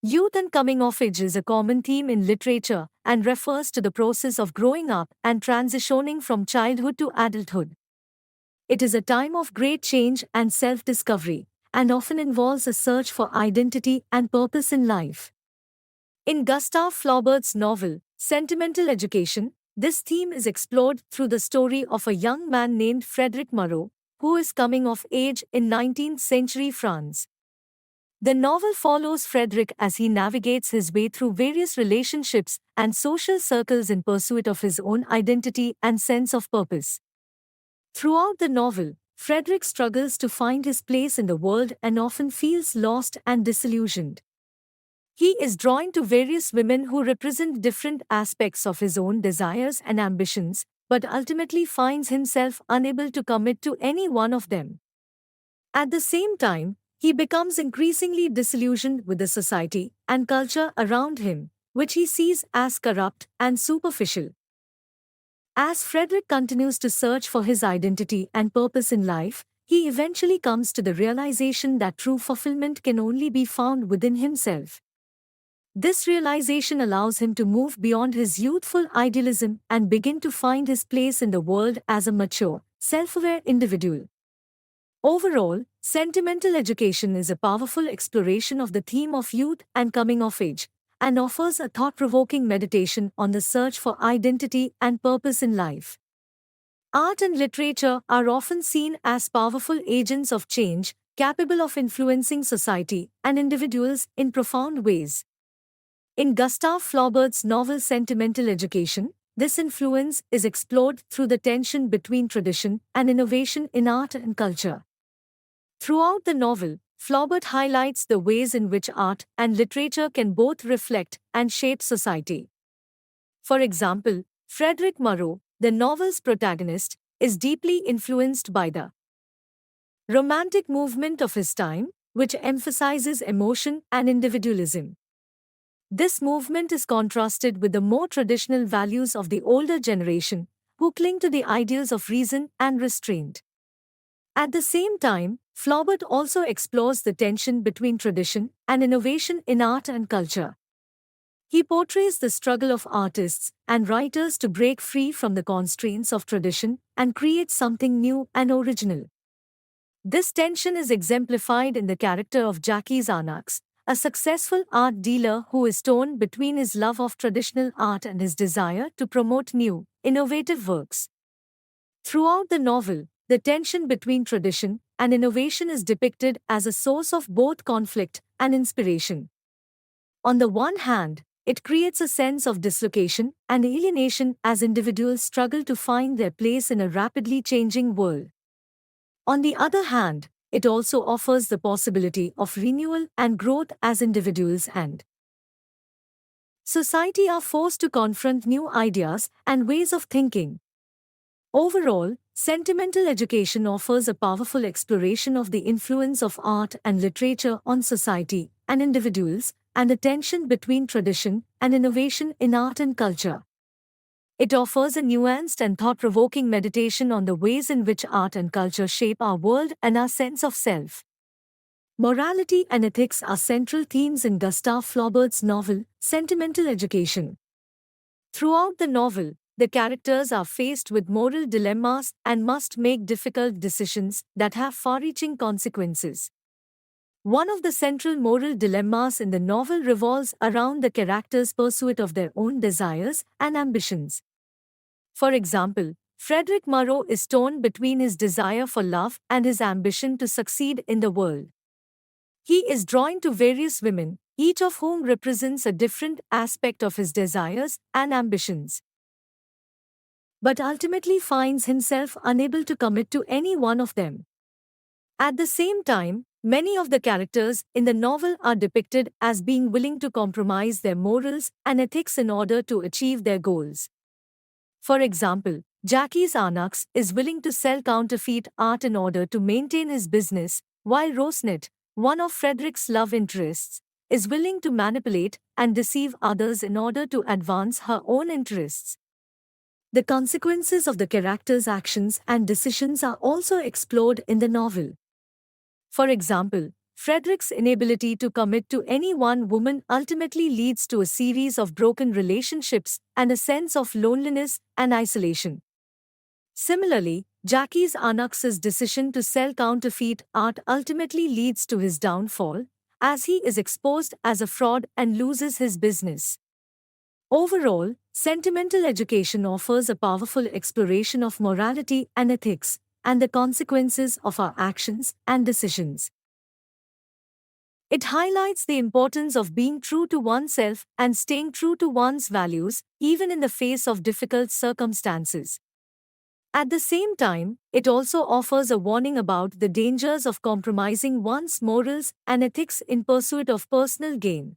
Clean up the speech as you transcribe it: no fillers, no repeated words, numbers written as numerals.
Youth and coming of age is a common theme in literature and refers to the process of growing up and transitioning from childhood to adulthood. It is a time of great change and self discovery, and often involves a search for identity and purpose in life. In Gustave Flaubert's novel, Sentimental Education, this theme is explored through the story of a young man named Frederick Marot, who is coming of age in 19th century France. The novel follows Frederick as he navigates his way through various relationships and social circles in pursuit of his own identity and sense of purpose. Throughout the novel, Frederick struggles to find his place in the world and often feels lost and disillusioned. He is drawn to various women who represent different aspects of his own desires and ambitions, but ultimately finds himself unable to commit to any one of them. At the same time, he becomes increasingly disillusioned with the society and culture around him, which he sees as corrupt and superficial. As Frederick continues to search for his identity and purpose in life, he eventually comes to the realization that true fulfillment can only be found within himself. This realization allows him to move beyond his youthful idealism and begin to find his place in the world as a mature, self-aware individual. Overall, Sentimental Education is a powerful exploration of the theme of youth and coming of age, and offers a thought-provoking meditation on the search for identity and purpose in life. Art and literature are often seen as powerful agents of change, capable of influencing society and individuals in profound ways. In Gustave Flaubert's novel Sentimental Education, this influence is explored through the tension between tradition and innovation in art and culture. Throughout the novel, Flaubert highlights the ways in which art and literature can both reflect and shape society. For example, Frederick Marot, the novel's protagonist, is deeply influenced by the romantic movement of his time, which emphasizes emotion and individualism. This movement is contrasted with the more traditional values of the older generation, who cling to the ideals of reason and restraint. At the same time, Flaubert also explores the tension between tradition and innovation in art and culture. He portrays the struggle of artists and writers to break free from the constraints of tradition and create something new and original. This tension is exemplified in the character of Jacques Arnax, a successful art dealer who is torn between his love of traditional art and his desire to promote new, innovative works. Throughout the novel, the tension between tradition and innovation is depicted as a source of both conflict and inspiration. On the one hand, it creates a sense of dislocation and alienation as individuals struggle to find their place in a rapidly changing world. On the other hand, it also offers the possibility of renewal and growth as individuals and society are forced to confront new ideas and ways of thinking. Overall, Sentimental Education offers a powerful exploration of the influence of art and literature on society and individuals, and the tension between tradition and innovation in art and culture. It offers a nuanced and thought-provoking meditation on the ways in which art and culture shape our world and our sense of self. Morality and ethics are central themes in Gustave Flaubert's novel, Sentimental Education. Throughout the novel, the characters are faced with moral dilemmas and must make difficult decisions that have far-reaching consequences. One of the central moral dilemmas in the novel revolves around the characters' pursuit of their own desires and ambitions. For example, Frederick Marot is torn between his desire for love and his ambition to succeed in the world. He is drawn to various women, each of whom represents a different aspect of his desires and ambitions, but ultimately finds himself unable to commit to any one of them. At the same time, many of the characters in the novel are depicted as being willing to compromise their morals and ethics in order to achieve their goals. For example, Jacques Arnax is willing to sell counterfeit art in order to maintain his business, while Rosnet, one of Frederick's love interests, is willing to manipulate and deceive others in order to advance her own interests. The consequences of the characters' actions and decisions are also explored in the novel. For example, Frederick's inability to commit to any one woman ultimately leads to a series of broken relationships and a sense of loneliness and isolation. Similarly, Jacques Arnax's decision to sell counterfeit art ultimately leads to his downfall, as he is exposed as a fraud and loses his business. Overall, sentimental education offers a powerful exploration of morality and ethics, and the consequences of our actions and decisions. It highlights the importance of being true to oneself and staying true to one's values, even in the face of difficult circumstances. At the same time, it also offers a warning about the dangers of compromising one's morals and ethics in pursuit of personal gain.